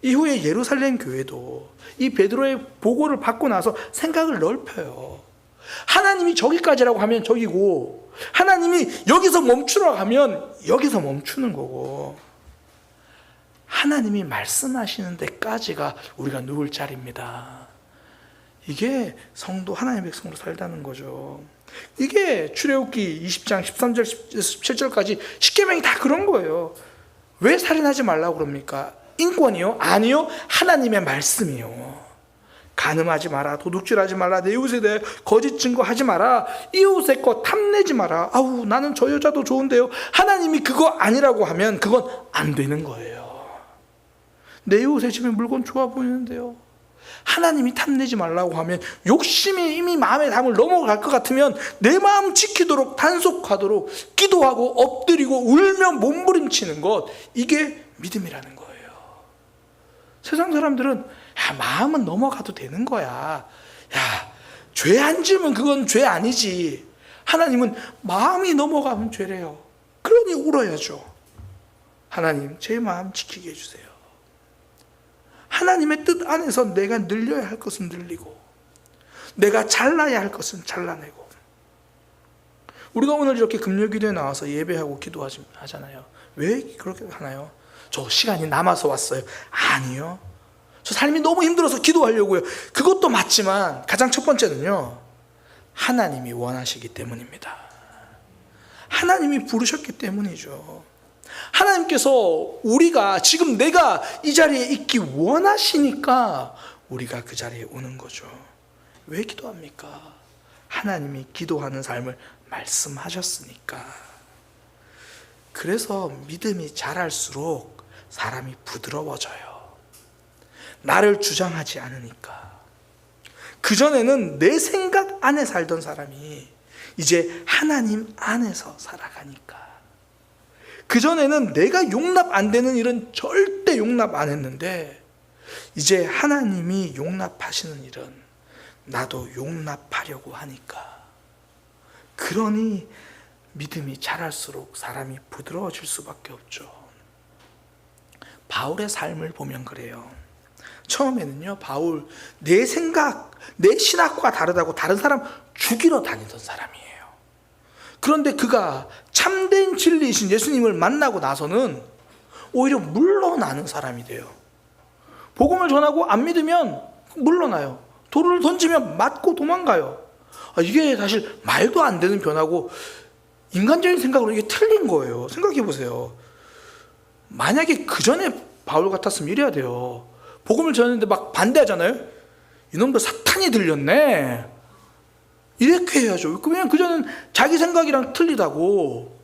이후에 예루살렘 교회도 이 베드로의 보고를 받고 나서 생각을 넓혀요. 하나님이 저기까지라고 하면 저기고 하나님이 여기서 멈추라고 하면 여기서 멈추는 거고 하나님이 말씀하시는 데까지가 우리가 누울 자리입니다. 이게 성도 하나님의 백성으로 살다는 거죠. 이게 출애굽기 20장 13절 17절까지 십계명이 다 그런 거예요. 왜 살인하지 말라고 그럽니까? 인권이요? 아니요. 하나님의 말씀이요. 간음하지 마라, 도둑질하지 마라, 내 이웃에 대해 거짓 증거하지 마라, 이웃의 것 탐내지 마라. 아우, 나는 저 여자도 좋은데요. 하나님이 그거 아니라고 하면 그건 안 되는 거예요. 내 이웃의 집에 물건 좋아 보이는데요. 하나님이 탐내지 말라고 하면 욕심이 이미 마음의 담을 넘어갈 것 같으면 내 마음 지키도록 단속하도록 기도하고 엎드리고 울며 몸부림치는 것, 이게 믿음이라는 거예요. 세상 사람들은 야, 마음은 넘어가도 되는 거야. 야, 죄 안 지으면 그건 죄 아니지. 하나님은 마음이 넘어가면 죄래요. 그러니 울어야죠. 하나님, 제 마음 지키게 해주세요. 하나님의 뜻 안에서 내가 늘려야 할 것은 늘리고 내가 잘라야 할 것은 잘라내고. 우리가 오늘 이렇게 금요기도에 나와서 예배하고 기도하잖아요. 왜 그렇게 하나요? 저 시간이 남아서 왔어요. 아니요. 저 삶이 너무 힘들어서 기도하려고요. 그것도 맞지만 가장 첫 번째는요, 하나님이 원하시기 때문입니다. 하나님이 부르셨기 때문이죠. 하나님께서 우리가 지금 내가 이 자리에 있기 원하시니까 우리가 그 자리에 오는 거죠. 왜 기도합니까? 하나님이 기도하는 삶을 말씀하셨으니까. 그래서 믿음이 자랄수록 사람이 부드러워져요. 나를 주장하지 않으니까. 그전에는 내 생각 안에 살던 사람이 이제 하나님 안에서 살아가니까. 그전에는 내가 용납 안 되는 일은 절대 용납 안 했는데 이제 하나님이 용납하시는 일은 나도 용납하려고 하니까. 그러니 믿음이 자랄수록 사람이 부드러워질 수밖에 없죠. 바울의 삶을 보면 그래요. 처음에는요, 바울 내 생각, 내 신학과 다르다고 다른 사람 죽이러 다니던 사람이에요. 그런데 그가 참된 진리이신 예수님을 만나고 나서는 오히려 물러나는 사람이 돼요. 복음을 전하고 안 믿으면 물러나요. 돌을 던지면 맞고 도망가요. 이게 사실 말도 안 되는 변화고 인간적인 생각으로 이게 틀린 거예요. 생각해 보세요. 만약에 그 전에 바울 같았으면 이래야 돼요. 복음을 전했는데 막 반대하잖아요. 이놈들 사탄이 들렸네. 이렇게 해야죠. 왜냐면 그전엔 자기 생각이랑 틀리다고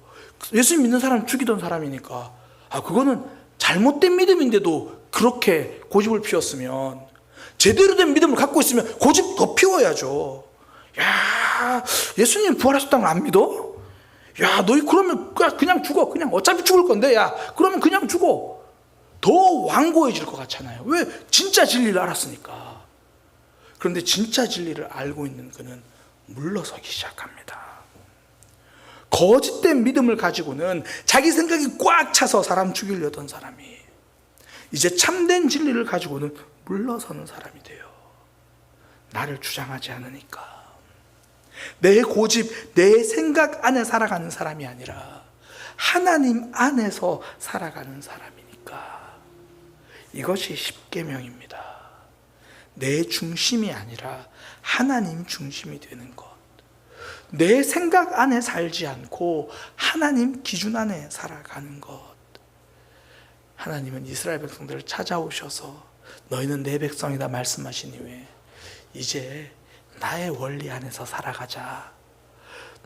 예수님 믿는 사람 죽이던 사람이니까. 그거는 잘못된 믿음인데도 그렇게 고집을 피웠으면, 제대로 된 믿음을 갖고 있으면 고집 더 피워야죠. 야, 예수님 부활하셨다는 걸 안 믿어? 야, 너희 그러면 그냥 죽어. 그냥 어차피 죽을 건데, 야, 그러면 그냥 죽어. 더 완고해질 것 같잖아요. 왜? 진짜 진리를 알았으니까. 그런데 진짜 진리를 알고 있는 그는 물러서기 시작합니다. 거짓된 믿음을 가지고는 자기 생각이 꽉 차서 사람 죽이려던 사람이 이제 참된 진리를 가지고는 물러서는 사람이 돼요. 나를 주장하지 않으니까. 내 고집, 내 생각 안에 살아가는 사람이 아니라 하나님 안에서 살아가는 사람이니까. 이것이 십계명입니다. 내 중심이 아니라 하나님 중심이 되는 것. 내 생각 안에 살지 않고 하나님 기준 안에 살아가는 것. 하나님은 이스라엘 백성들을 찾아오셔서 너희는 내 백성이다 말씀하신 이후에 이제 나의 원리 안에서 살아가자.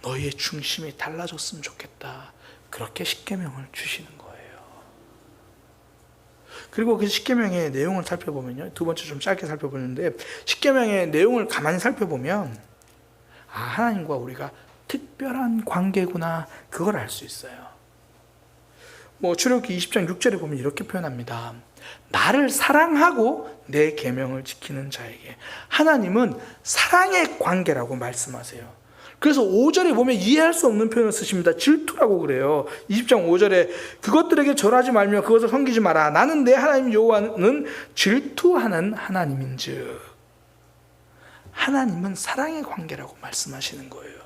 너희의 중심이 달라졌으면 좋겠다. 그렇게 십계명을 주시는 거예요. 그리고 그 십계명의 내용을 살펴보면요, 두 번째 좀 짧게 살펴보는데, 십계명의 내용을 가만히 살펴보면 하나님과 우리가 특별한 관계구나, 그걸 알 수 있어요. 출애굽기 20장 6절에 보면 이렇게 표현합니다. 나를 사랑하고 내 계명을 지키는 자에게. 하나님은 사랑의 관계라고 말씀하세요. 그래서 5절에 보면 이해할 수 없는 표현을 쓰십니다. 질투라고 그래요. 20장 5절에 그것들에게 절하지 말며 그것을 섬기지 마라. 나는 내 하나님 여호와는 질투하는 하나님인즉. 하나님은 사랑의 관계라고 말씀하시는 거예요.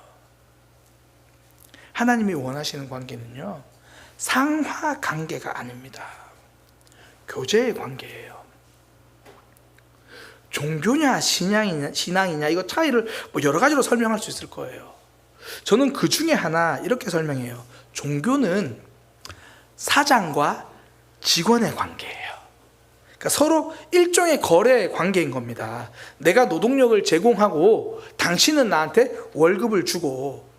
하나님이 원하시는 관계는요, 상하 관계가 아닙니다. 교제의 관계예요. 종교냐 신앙이냐 이거 차이를 여러 가지로 설명할 수 있을 거예요. 저는 그 중에 하나 이렇게 설명해요. 종교는 사장과 직원의 관계예요. 그러니까 서로 일종의 거래의 관계인 겁니다. 내가 노동력을 제공하고 당신은 나한테 월급을 주고,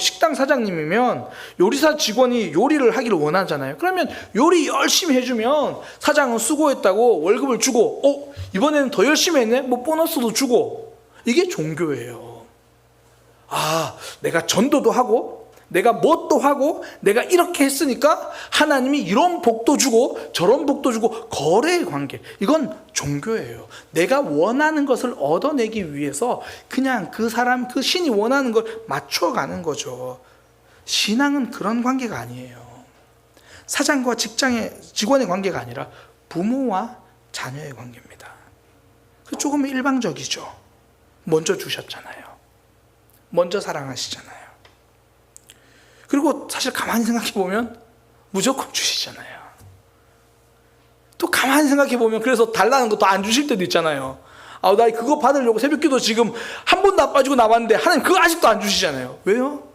식당 사장님이면 요리사 직원이 요리를 하기를 원하잖아요. 그러면 요리 열심히 해주면 사장은 수고했다고 월급을 주고, 이번에는 더 열심히 했네? 보너스도 주고. 이게 종교예요. 내가 전도도 하고 내가 뭣도 하고 내가 이렇게 했으니까 하나님이 이런 복도 주고 저런 복도 주고, 거래의 관계. 이건 종교예요. 내가 원하는 것을 얻어내기 위해서 그냥 그 사람, 그 신이 원하는 걸 맞춰가는 거죠. 신앙은 그런 관계가 아니에요. 사장과 직원의 관계가 아니라 부모와 자녀의 관계입니다. 조금 일방적이죠. 먼저 주셨잖아요. 먼저 사랑하시잖아요. 그리고 사실 가만히 생각해 보면 무조건 주시잖아요. 또 가만히 생각해 보면 그래서 달라는 것도 안 주실 때도 있잖아요. 나 그거 받으려고 새벽기도 지금 한 번도 안 빠지고 나왔는데 하나님 그거 아직도 안 주시잖아요. 왜요?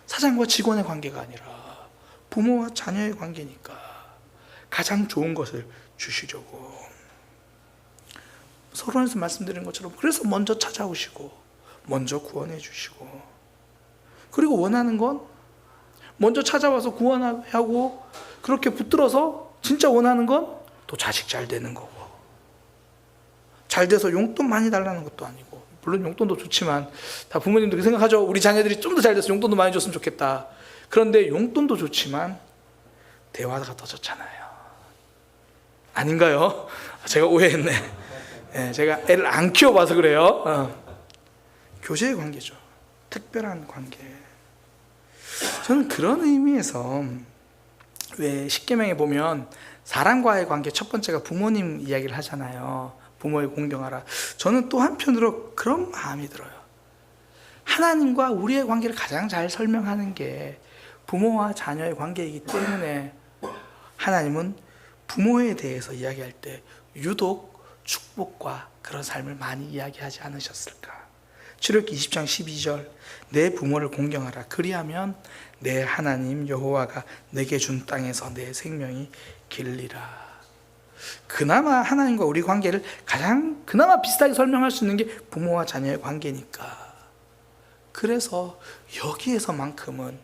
사장과 직원의 관계가 아니라 부모와 자녀의 관계니까 가장 좋은 것을 주시려고. 서론에서 말씀드린 것처럼 그래서 먼저 찾아오시고 먼저 구원해 주시고, 그리고 원하는 건 먼저 찾아와서 구원하고 그렇게 붙들어서 진짜 원하는 건 또 자식 잘 되는 거고, 잘 돼서 용돈 많이 달라는 것도 아니고, 물론 용돈도 좋지만 다 부모님들이 생각하죠. 우리 자녀들이 좀 더 잘 돼서 용돈도 많이 줬으면 좋겠다. 그런데 용돈도 좋지만 대화가 더 좋잖아요. 아닌가요? 제가 오해했네. 네, 제가 애를 안 키워봐서 그래요. 교제의 관계죠. 특별한 관계. 저는 그런 의미에서 왜 십계명에 보면 사람과의 관계 첫 번째가 부모님 이야기를 하잖아요. 부모를 공경하라. 저는 또 한편으로 그런 마음이 들어요. 하나님과 우리의 관계를 가장 잘 설명하는 게 부모와 자녀의 관계이기 때문에 하나님은 부모에 대해서 이야기할 때 유독 축복과 그런 삶을 많이 이야기하지 않으셨을까? 출애굽기 20장 12절 내 부모를 공경하라. 그리하면 내 하나님 여호와가 내게 준 땅에서 내 생명이 길리라. 그나마 하나님과 우리 관계를 가장 그나마 비슷하게 설명할 수 있는 게 부모와 자녀의 관계니까, 그래서 여기에서만큼은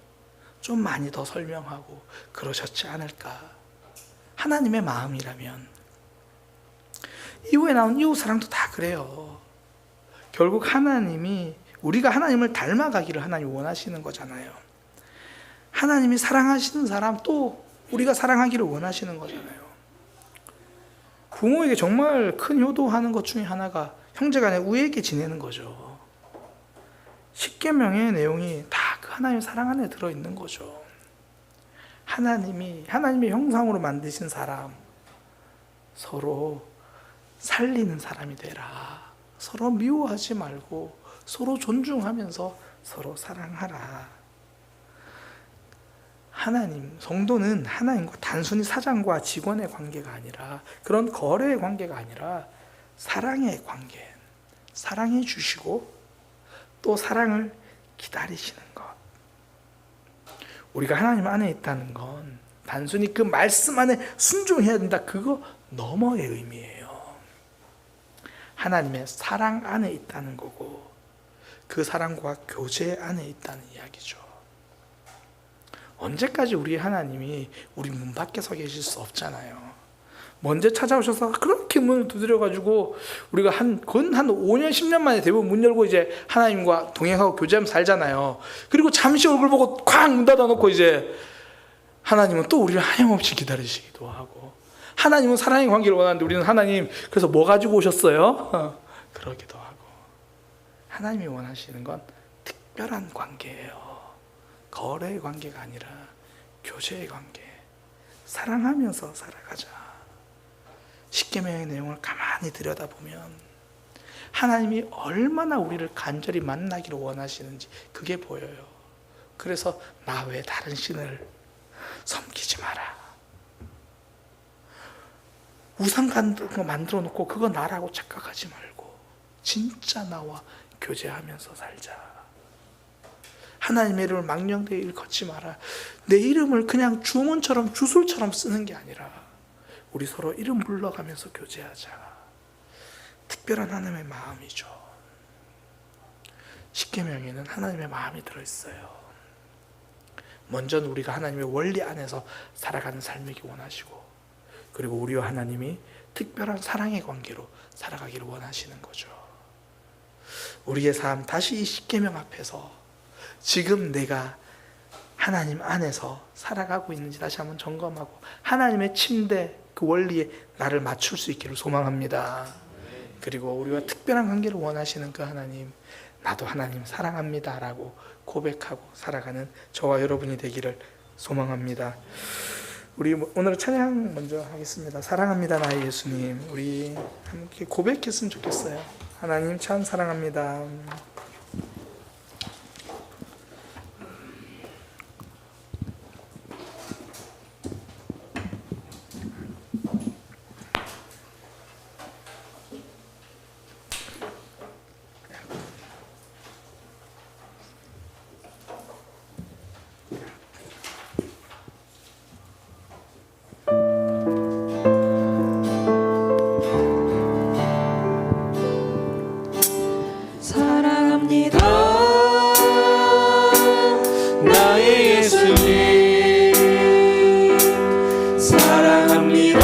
좀 많이 더 설명하고 그러셨지 않을까. 하나님의 마음이라면. 이후에 나온 이웃사랑도 다 그래요. 결국 하나님이 우리가 하나님을 닮아가기를 하나님이 원하시는 거잖아요. 하나님이 사랑하시는 사람 또 우리가 사랑하기를 원하시는 거잖아요. 부모에게 정말 큰 효도하는 것 중에 하나가 형제간에 우애하게 지내는 거죠. 십계명의 내용이 다 그 하나님의 사랑 안에 들어있는 거죠. 하나님의 형상으로 만드신 사람, 서로 살리는 사람이 되라. 서로 미워하지 말고 서로 존중하면서 서로 사랑하라. 하나님, 성도는 하나님과 단순히 사장과 직원의 관계가 아니라, 그런 거래의 관계가 아니라 사랑의 관계, 사랑해 주시고 또 사랑을 기다리시는 것. 우리가 하나님 안에 있다는 건 단순히 그 말씀 안에 순종해야 된다, 그거 너머의 의미예요. 하나님의 사랑 안에 있다는 거고, 그 사랑과 교제 안에 있다는 이야기죠. 언제까지 우리 하나님이 우리 문 밖에 서 계실 수 없잖아요. 먼저 찾아오셔서 그렇게 문을 두드려가지고 우리가 거의 한 5년 10년 만에 대부분 문 열고 이제 하나님과 동행하고 교제하면서 살잖아요. 그리고 잠시 얼굴 보고 쾅 문 닫아놓고 이제 하나님은 또 우리를 하염없이 기다리시기도 하고, 하나님은 사랑의 관계를 원하는데 우리는 하나님 그래서 뭐 가지고 오셨어요? 그러기도 하고. 하나님이 원하시는 건 특별한 관계예요. 거래의 관계가 아니라 교제의 관계. 사랑하면서 살아가자. 십계명의 내용을 가만히 들여다보면 하나님이 얼마나 우리를 간절히 만나기를 원하시는지 그게 보여요. 그래서 나 외에 다른 신을 섬기지 마라. 우상 같은 거 만들어 놓고 그거 나라고 착각하지 말고 진짜 나와 교제하면서 살자. 하나님의 이름을 망령되이 일컫지 마라. 내 이름을 그냥 주문처럼 주술처럼 쓰는 게 아니라 우리 서로 이름 불러가면서 교제하자. 특별한 하나님의 마음이죠. 십계명에는 하나님의 마음이 들어있어요. 먼저는 우리가 하나님의 원리 안에서 살아가는 삶이기 원하시고, 그리고 우리와 하나님이 특별한 사랑의 관계로 살아가기를 원하시는 거죠. 우리의 삶, 다시 이 십계명 앞에서 지금 내가 하나님 안에서 살아가고 있는지 다시 한번 점검하고 하나님의 침대 그 원리에 나를 맞출 수 있기를 소망합니다. 그리고 우리와 특별한 관계를 원하시는 그 하나님, 나도 하나님 사랑합니다 라고 고백하고 살아가는 저와 여러분이 되기를 소망합니다. 우리 오늘 찬양 먼저 하겠습니다. 사랑합니다 나의 예수님. 우리 함께 고백했으면 좋겠어요. 하나님 참 사랑합니다. 사랑합니다 나의 예수님 사랑합니다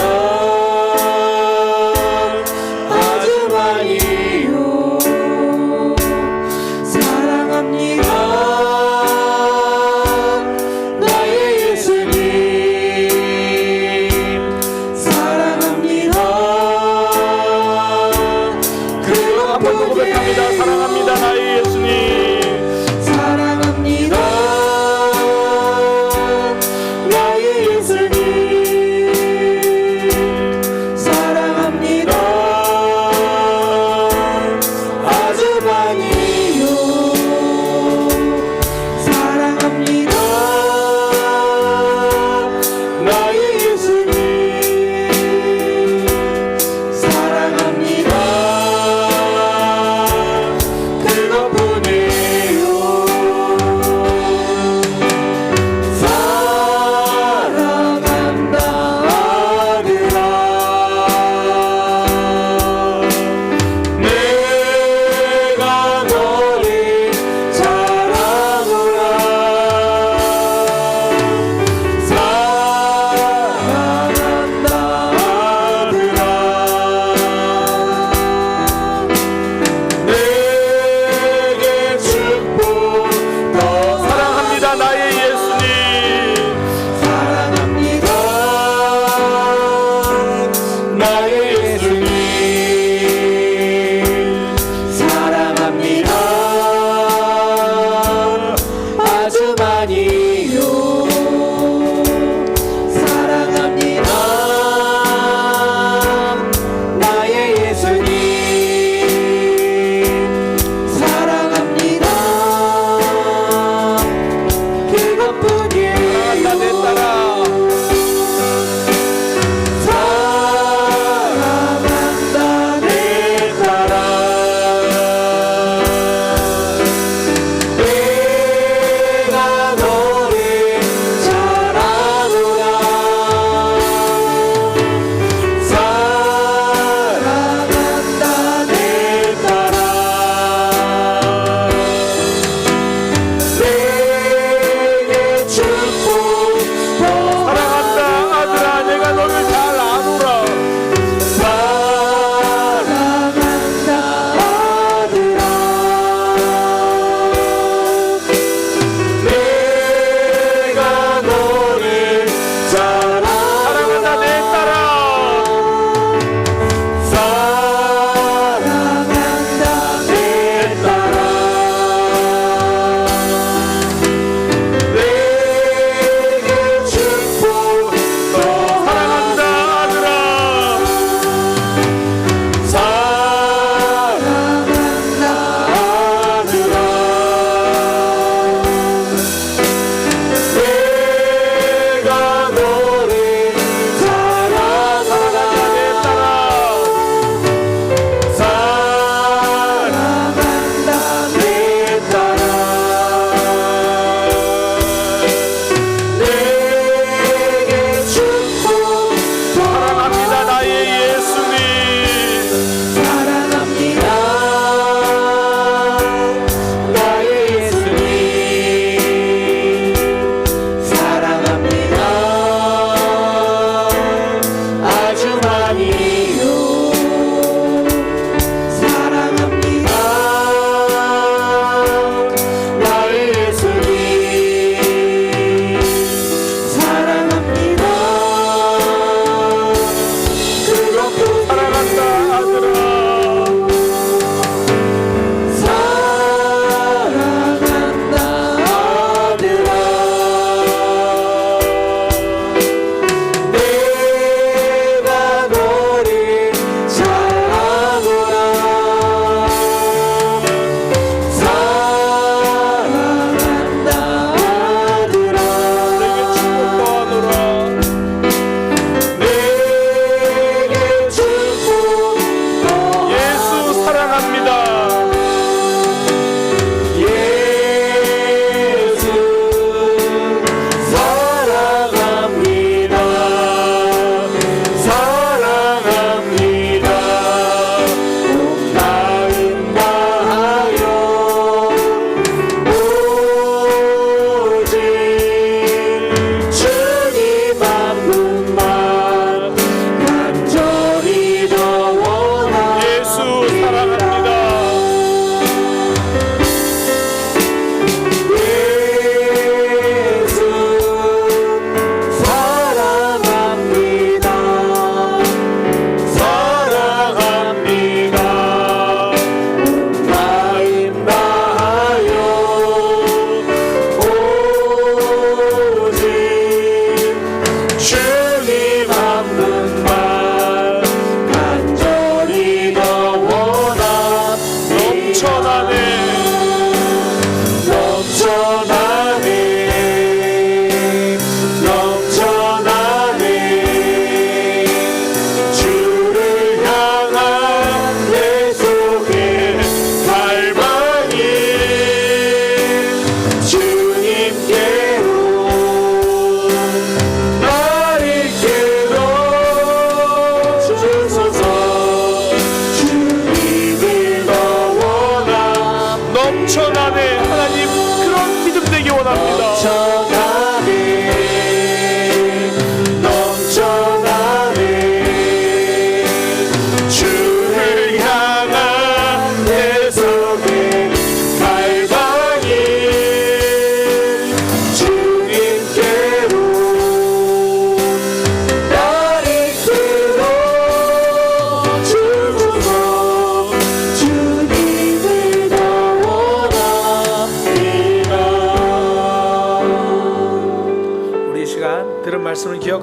아주 많이요 사랑합니다 나의 예수님 사랑합니다 한 번 더 고백합니다. 사랑합니다 나의 예수님. 사랑합니다 나의 예수님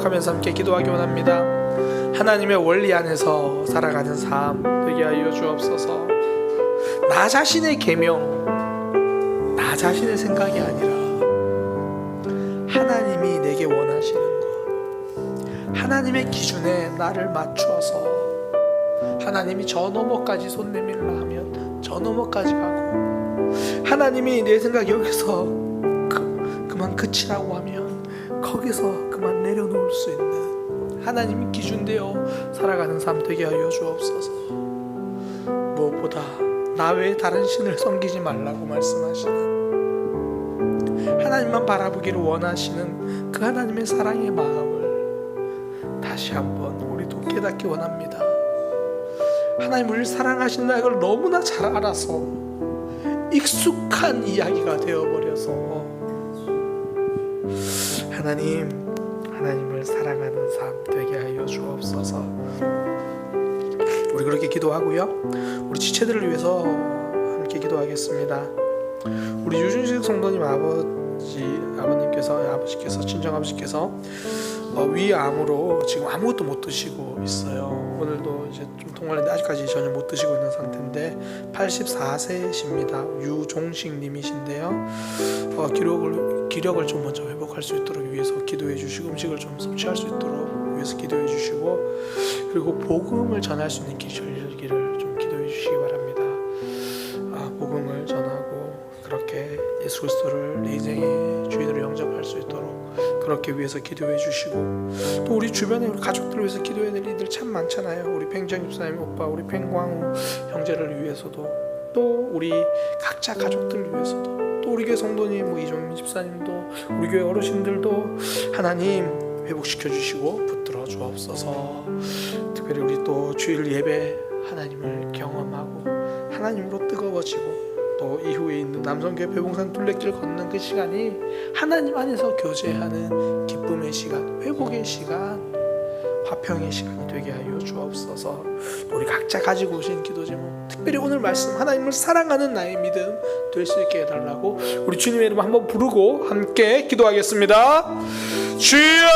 기억하면서 함께 기도하기 원합니다. 하나님의 원리 안에서 살아가는 삶 되게 하여 주옵소서. 나 자신의 계명, 나 자신의 생각이 아니라 하나님이 내게 원하시는 것, 하나님의 기준에 나를 맞추어서 하나님이 저 너머까지 손 내밀라 하면 저 너머까지 가고, 하나님이 내 생각 여기서 그만 끝이라고 하면 거기서 그만 내려놓을 수 있는 하나님이 기준되어 살아가는 삶 되게 하여 주옵소서. 무엇보다 나 외에 다른 신을 섬기지 말라고 말씀하시는, 하나님만 바라보기를 원하시는 그 하나님의 사랑의 마음을 다시 한번 우리도 깨닫기 원합니다. 하나님 우리를 사랑하신다는 걸 너무나 잘 알아서 익숙한 이야기가 되어버려서 하나님을 사랑하는 삶 되게 하여 주옵소서. 우리 그렇게 기도하고요, 우리 지체들을 위해서 함께 기도하겠습니다. 우리 유준식 성도님 아버지께서 친정아버지께서 위암으로 지금 아무것도 못 드시고 있어요. 오늘도 이제 좀 통화를 했는데 아직까지 전혀 못 드시고 있는 상태인데 84세이십니다. 유종식 님이신데요. 기력을 좀 먼저 회복할 수 있도록 위해서 기도해 주시고, 음식을 좀 섭취할 수 있도록 위해서 기도해 주시고, 그리고 복음을 전할 수 있는 기회를 좀 기도해 주시기 바랍니다. 복음을 전하고 그렇게 예수 그리스도를 내 인생의 주인으로 영접할 수 있도록 그렇게 위해서 기도해 주시고, 또 우리 주변에 우리 가족들을 위해서 기도해야 될 일들 참 많잖아요. 우리 팽정 집사님 오빠, 우리 팽광우 형제를 위해서도, 또 우리 각자 가족들을 위해서도, 또 우리 교회 성도님, 이종민 집사님도, 우리 교회 어르신들도 하나님 회복시켜 주시고 붙들어 주옵소서. 특별히 우리 또 주일 예배 하나님을 경험하고 하나님으로 뜨거워지고, 또 이후에 있는 남성교회 배봉산 둘레길 걷는 그 시간이 하나님 안에서 교제하는 기쁨의 시간, 회복의 시간, 화평의 시간이 되게 하여 주옵소서. 우리 각자 가지고 오신 기도 제목, 특별히 오늘 말씀 하나님을 사랑하는 나의 믿음 될 수 있게 해달라고 우리 주님의 이름 한번 부르고 함께 기도하겠습니다. 주여